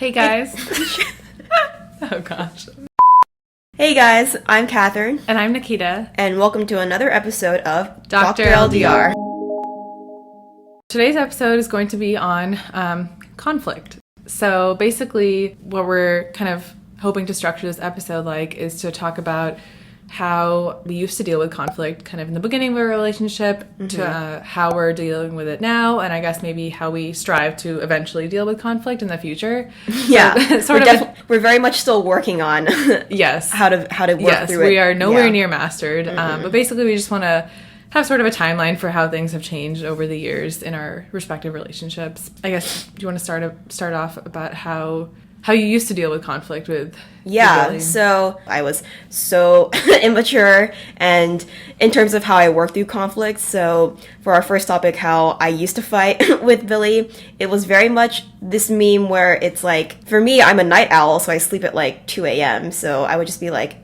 Hey guys. Oh gosh. Hey guys, I'm Katherine. And I'm Nikita. And welcome to another episode of Dr. LDR. Today's episode is going to be on conflict. So basically what we're kind of hoping to structure this episode like is to talk about how we used to deal with conflict kind of in the beginning of a relationship to how we're dealing with it now, and I guess maybe how we strive to eventually deal with conflict in the future. Yeah, so we're very much still working on yes how to work through it. We are nowhere near mastered, but basically we just want to have sort of a timeline for how things have changed over the years in our respective relationships. I guess, do you want to start off about how you used to deal with conflict with so I was so immature and in terms of how I work through conflict. So for our first topic, how I used to fight with Billy, it was very much this meme where it's like, for me, I'm a night owl, so I sleep at like 2 a.m. So I would just be like,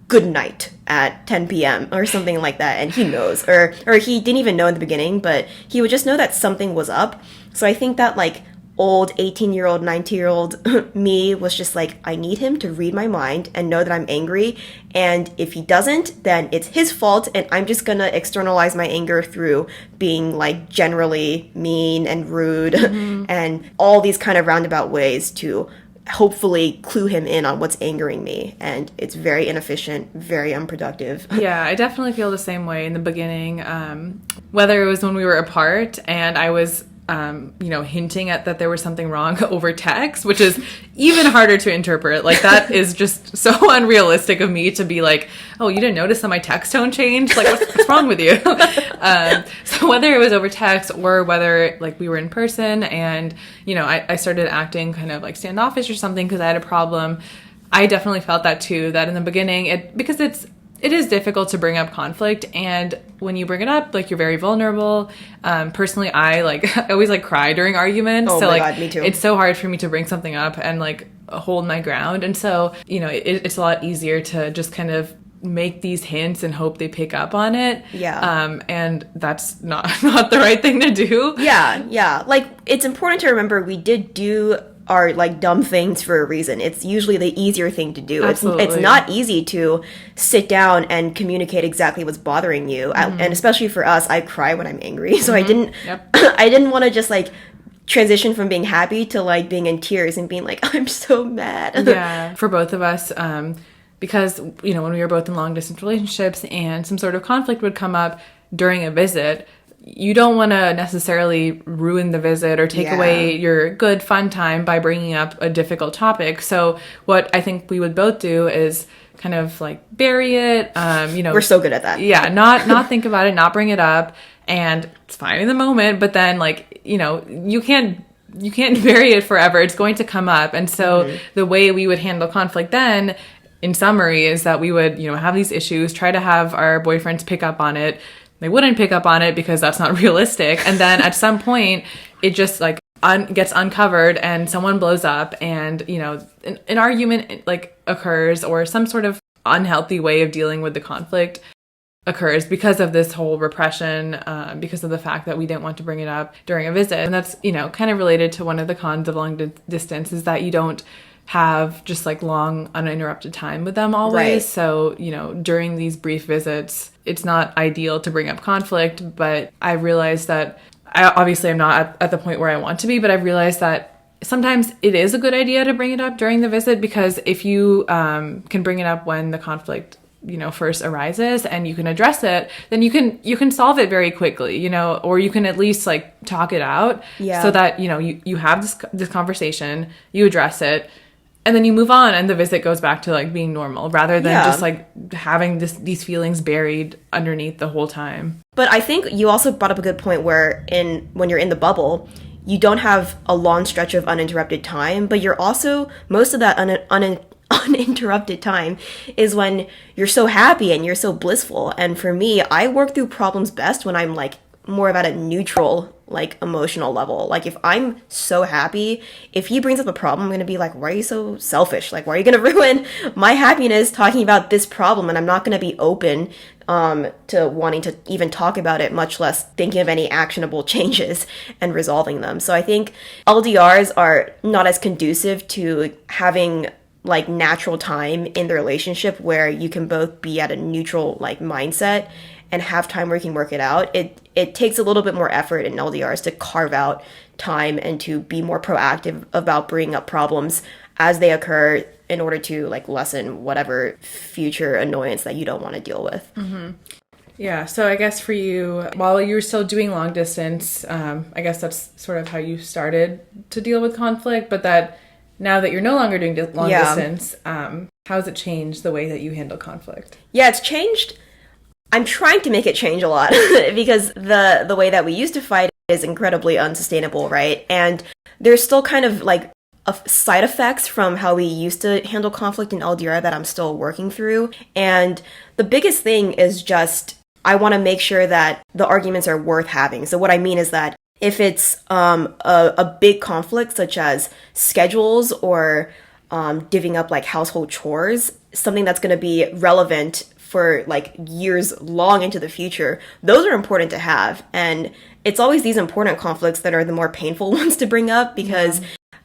good night at 10 p.m. or something like that, and he knows, or he didn't even know in the beginning, but he would just know that something was up. So I think that like old 18-year-old, 19-year-old me was just like, I need him to read my mind and know that I'm angry, and if he doesn't, then it's his fault, and I'm just gonna externalize my anger through being like generally mean and rude and all these kind of roundabout ways to hopefully clue him in on what's angering me, and it's very inefficient, very unproductive. Yeah, I definitely feel the same way in the beginning, whether it was when we were apart and I was hinting at that there was something wrong over text, which is even harder to interpret. Like, that is just so unrealistic of me to be like, oh, you didn't notice that my text tone changed? Like, what's wrong with you? So whether it was over text or whether like we were in person and, I started acting kind of like standoffish or something because I had a problem, I definitely felt that too, that in the beginning, because it is difficult to bring up conflict, and when you bring it up, like, you're very vulnerable. Personally, I always cry during arguments. Oh, so my God, me too. It's so hard for me to bring something up and hold my ground. And so, it's a lot easier to just kind of make these hints and hope they pick up on it. Yeah. And that's not the right thing to do. Yeah. Like, it's important to remember we did do are dumb things for a reason. It's usually the easier thing to do. Absolutely. It's not easy to sit down and communicate exactly what's bothering you. And especially for us, I cry when I'm angry. So I didn't I didn't want to just transition from being happy to being in tears and being like, I'm so mad. Yeah. For both of us, because when we were both in long distance relationships and some sort of conflict would come up during a visit, you don't want to necessarily ruin the visit or take away your good fun time by bringing up a difficult topic. So what I think we would both do is kind of bury it. We're so good at that. Yeah, not think about it, not bring it up, and it's fine in the moment. But then you can't bury it forever. It's going to come up, and so the way we would handle conflict then, in summary, is that we would have these issues, try to have our boyfriends pick up on it. They wouldn't pick up on it because that's not realistic. And then at some point, it just gets uncovered and someone blows up and, an argument occurs, or some sort of unhealthy way of dealing with the conflict occurs because of this whole repression, because of the fact that we didn't want to bring it up during a visit. And that's, kind of related to one of the cons of long distance, is that you don't have just long uninterrupted time with them always. Right. So, during these brief visits, it's not ideal to bring up conflict, but I realized that I'm not at the point where I want to be, but I've realized that sometimes it is a good idea to bring it up during the visit, because if you can bring it up when the conflict first arises and you can address it, then you can solve it very quickly, or you can at least talk it out, so that you have this conversation, you address it, and then you move on, and the visit goes back to being normal, rather than just having these feelings buried underneath the whole time. But I think you also brought up a good point where when you're in the bubble, you don't have a long stretch of uninterrupted time, but you're also, most of that uninterrupted time is when you're so happy and you're so blissful. And for me, I work through problems best when I'm more about a neutral like emotional level. Like if I'm so happy, if he brings up a problem, I'm gonna be like, why are you so selfish? Like, why are you gonna ruin my happiness talking about this problem? And I'm not gonna be open to wanting to even talk about it, much less thinking of any actionable changes and resolving them. So I think LDRs are not as conducive to having like natural time in the relationship where you can both be at a neutral like mindset and have time where you can work it out. It takes a little bit more effort in LDRs to carve out time and to be more proactive about bringing up problems as they occur in order to like lessen whatever future annoyance that you don't want to deal with. Yeah, so I guess for you, while you were still doing long distance, I guess that's sort of how you started to deal with conflict, but that now that you're no longer doing long distance, how has it changed the way that you handle conflict? Yeah, it's changed. I'm trying to make it change a lot because the way that we used to fight is incredibly unsustainable, right? And there's still kind of like side effects from how we used to handle conflict in LDR that I'm still working through. And the biggest thing is just I want to make sure that the arguments are worth having. So what I mean is that if it's a big conflict such as schedules or divvying up like household chores, something that's going to be relevant for like years long into the future, those are important to have. And it's always these important conflicts that are the more painful ones to bring up because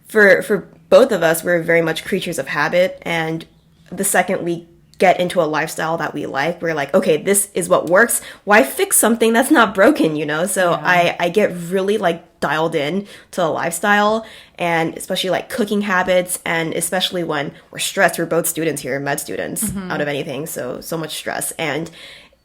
for both of us, we're very much creatures of habit. And the second we get into a lifestyle that we like, we're like, okay, this is what works. Why fix something that's not broken, you know? So I get really like dialed in to a lifestyle, and especially like cooking habits, and especially when we're stressed. We're both students here, med students, out of anything. So much stress. And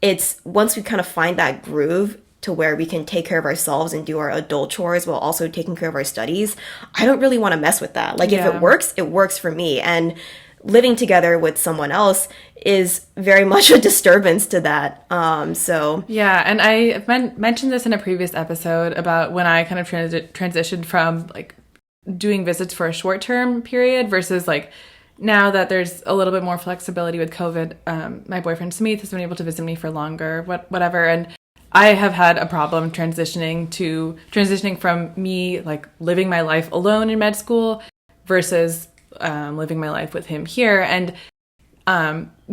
it's once we kind of find that groove to where we can take care of ourselves and do our adult chores while also taking care of our studies, I don't really want to mess with that. Like if it works for me. And living together with someone else is very much a disturbance to that. Yeah, and I mentioned this in a previous episode about when I kind of transitioned from like doing visits for a short-term period versus like now that there's a little bit more flexibility with COVID. My boyfriend Smith has been able to visit me for longer, whatever, and I have had a problem transitioning from me like living my life alone in med school versus living my life with him here. And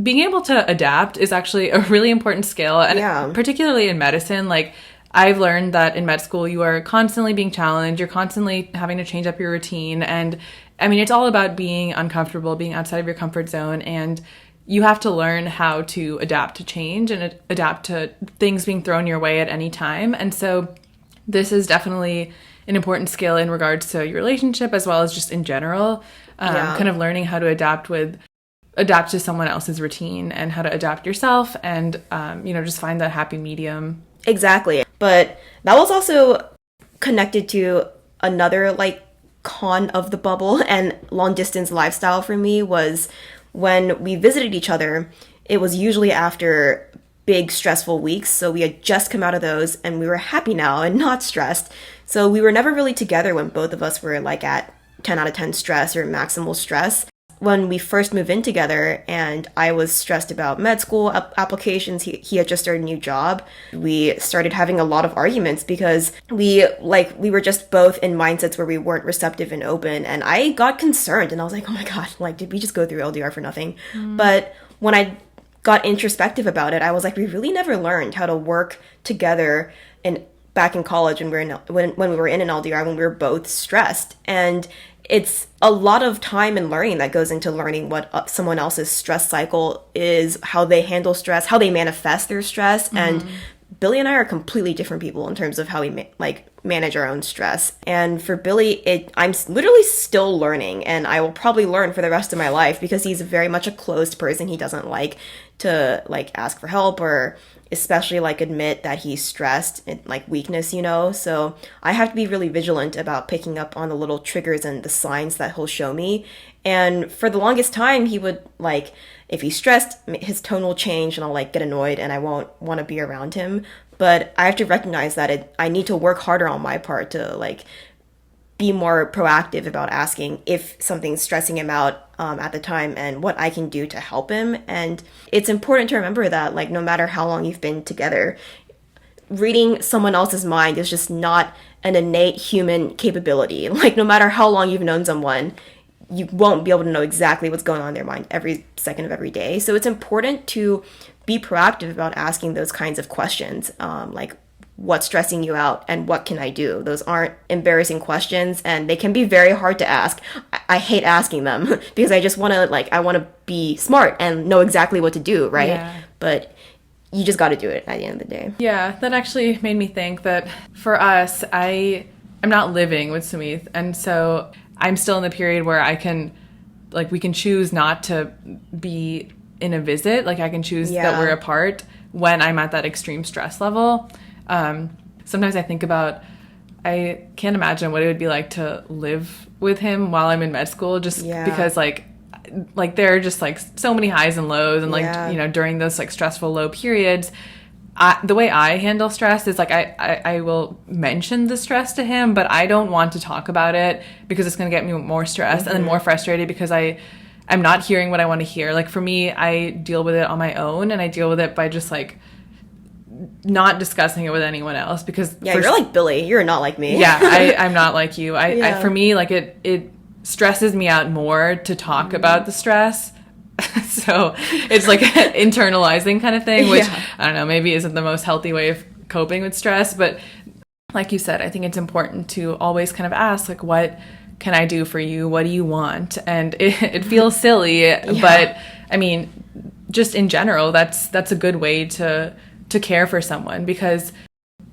being able to adapt is actually a really important skill. And particularly in medicine, like I've learned that in med school, you are constantly being challenged. You're constantly having to change up your routine. And I mean, it's all about being uncomfortable, being outside of your comfort zone. And you have to learn how to adapt to change and adapt to things being thrown your way at any time. And so this is definitely an important skill in regards to your relationship as well as just in general. Kind of learning how to adapt to someone else's routine and how to adapt yourself and, just find that happy medium. Exactly. But that was also connected to another like con of the bubble and long distance lifestyle for me was when we visited each other, it was usually after big stressful weeks. So we had just come out of those and we were happy now and not stressed. So we were never really together when both of us were like at 10 out of 10 stress or maximal stress. When we first moved in together and I was stressed about med school applications, he had just started a new job. We started having a lot of arguments because we were just both in mindsets where we weren't receptive and open. And I got concerned and I was like, oh my God, like, did we just go through LDR for nothing? But when I got introspective about it, I was like, we really never learned how to work together back in college when we were in an LDR, when we were both stressed. And it's a lot of time and learning that goes into learning what someone else's stress cycle is, how they handle stress, how they manifest their stress. And Billy and I are completely different people in terms of how we manage our own stress. And for Billy, I'm literally still learning, and I will probably learn for the rest of my life because he's very much a closed person. He doesn't like to ask for help or especially admit that he's stressed and weakness, so I have to be really vigilant about picking up on the little triggers and the signs that he'll show me. And for the longest time, he would if he's stressed, his tone will change and I'll get annoyed and I won't want to be around him. But I have to recognize that I need to work harder on my part to be more proactive about asking if something's stressing him out at the time and what I can do to help him. And it's important to remember that no matter how long you've been together, reading someone else's mind is just not an innate human capability. Like, no matter how long you've known someone, you won't be able to know exactly what's going on in their mind every second of every day. So it's important to be proactive about asking those kinds of questions, like, what's stressing you out and what can I do? Those aren't embarrassing questions, and they can be very hard to ask. I hate asking them because I just want to, like, I want to be smart and know exactly what to do, right? Yeah. But you just got to do it at the end of the day. Yeah, that actually made me think that for us, I'm not living with Sumit, and so I'm still in the period where I can, like, we can choose not to be in a visit. Like, I can choose that we're apart when I'm at that extreme stress level. Sometimes I think about, I can't imagine what it would be like to live with him while I'm in med school, just because like there are just like so many highs and lows, and like, you know, during those like stressful low periods, the way I handle stress is like I will mention the stress to him, but I don't want to talk about it because it's going to get me more stressed and then more frustrated because I'm not hearing what I want to hear. Like, for me, I deal with it on my own, and I deal with it by just like not discussing it with anyone else, because you're like Billy, you're not like me. I'm not like you. I for me, like, it stresses me out more to talk about the stress. So it's like an internalizing kind of thing, which I don't know, maybe isn't the most healthy way of coping with stress. But like you said, I think it's important to always kind of ask, like, what can I do for you? What do you want? And it feels silly, but I mean, just in general, that's a good way to care for someone, because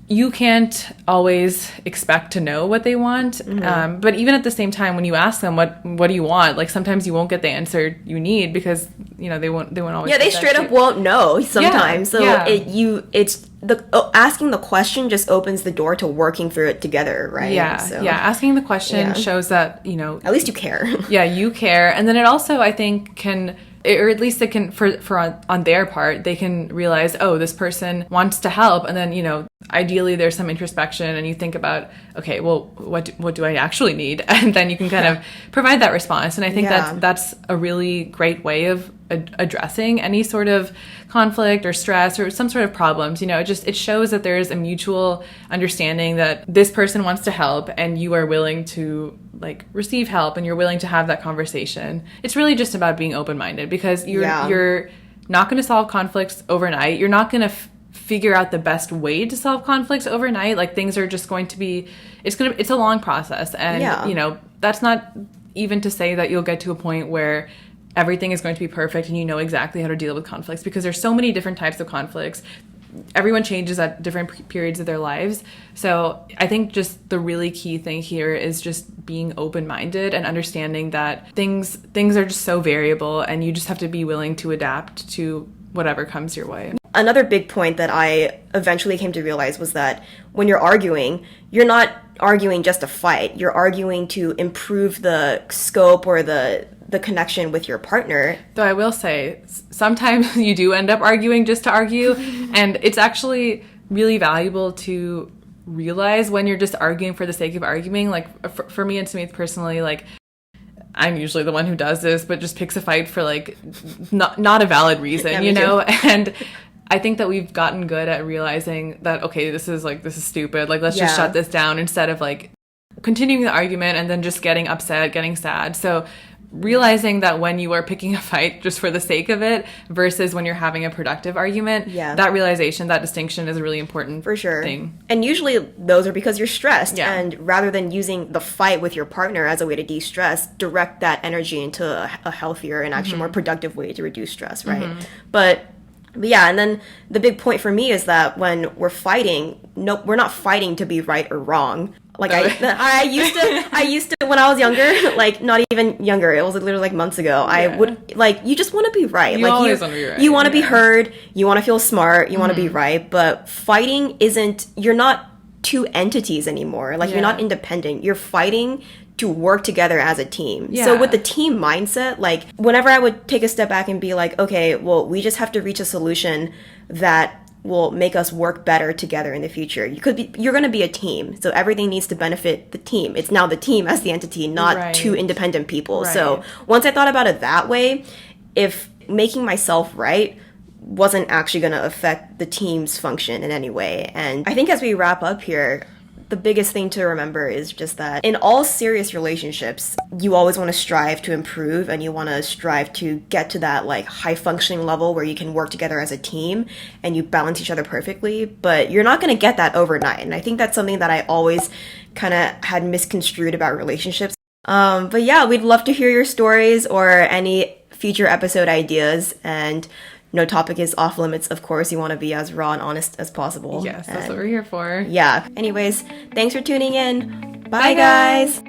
you can't always expect to know what they want. But even at the same time, when you ask them, what do you want? Like, sometimes you won't get the answer you need because, you know, they won't always. Yeah, they straight up won't know sometimes. So asking the question just opens the door to working through it together, right? Asking the question shows that, you know, at least you care. You care. And then it also, I think, can, or at least it can, for on their part, they can realize, oh, this person wants to help. And then, you know, ideally there's some introspection, and you think about, okay, well, what do I actually need? And then you can kind of provide that response. And I think that's a really great way of addressing any sort of conflict or stress or some sort of problems. You know, it shows that there's a mutual understanding that this person wants to help, and you are willing to, like, receive help, and you're willing to have that conversation. It's really just about being open-minded, because you're not going to solve conflicts overnight. You're not going to figure out the best way to solve conflicts overnight. Like, things are just going to be, it's a long process. And, you know, that's not even to say that you'll get to a point where everything is going to be perfect and you know exactly how to deal with conflicts, because there's so many different types of conflicts. Everyone changes at different periods of their lives. So I think just the really key thing here is just being open-minded and understanding that things are just so variable, and you just have to be willing to adapt to whatever comes your way. Another big point that I eventually came to realize was that when you're arguing, you're not arguing just to fight. You're arguing to improve the scope or the connection with your partner. Though I will say, sometimes you do end up arguing just to argue, and it's actually really valuable to realize when you're just arguing for the sake of arguing. Like, for me and Smith personally, like, I'm usually the one who does this, but just picks a fight for, like, not a valid reason, you know? And I think that we've gotten good at realizing that, okay, this is stupid. Like, let's just shut this down, instead of, like, continuing the argument and then just getting upset, getting sad. So realizing that when you are picking a fight just for the sake of it versus when you're having a productive argument, that realization, that distinction is a really important thing. And usually those are because you're stressed. And rather than using the fight with your partner as a way to de-stress, direct that energy into a healthier and actually more productive way to reduce stress, right? But yeah, and then the big point for me is that when we're fighting, we're not fighting to be right or wrong. Like, I used to when I was younger, like, not even younger, it was literally like months ago. I would, like, you just want to be right. You always want to be right. You want to be heard, you want to feel smart, you want to be right, but fighting isn't, you're not two entities anymore. Like, you're not independent. You're fighting to work together as a team. So with the team mindset, like, whenever I would take a step back and be like, okay, well, we just have to reach a solution that will make us work better together in the future. You're going to be a team, so everything needs to benefit the team. It's now the team as the entity, not two independent people. So once I thought about it that way, if making myself right wasn't actually going to affect the team's function in any way. And I think as we wrap up here, the biggest thing to remember is just that in all serious relationships, you always want to strive to improve, and you want to strive to get to that like high functioning level where you can work together as a team and you balance each other perfectly. But you're not going to get that overnight. And I think that's something that I always kind of had misconstrued about relationships. But yeah, we'd love to hear your stories or any future episode ideas. And no topic is off limits, of course. You want to be as raw and honest as possible. Yes, that's what we're here for. Yeah. Anyways, thanks for tuning in. Bye guys.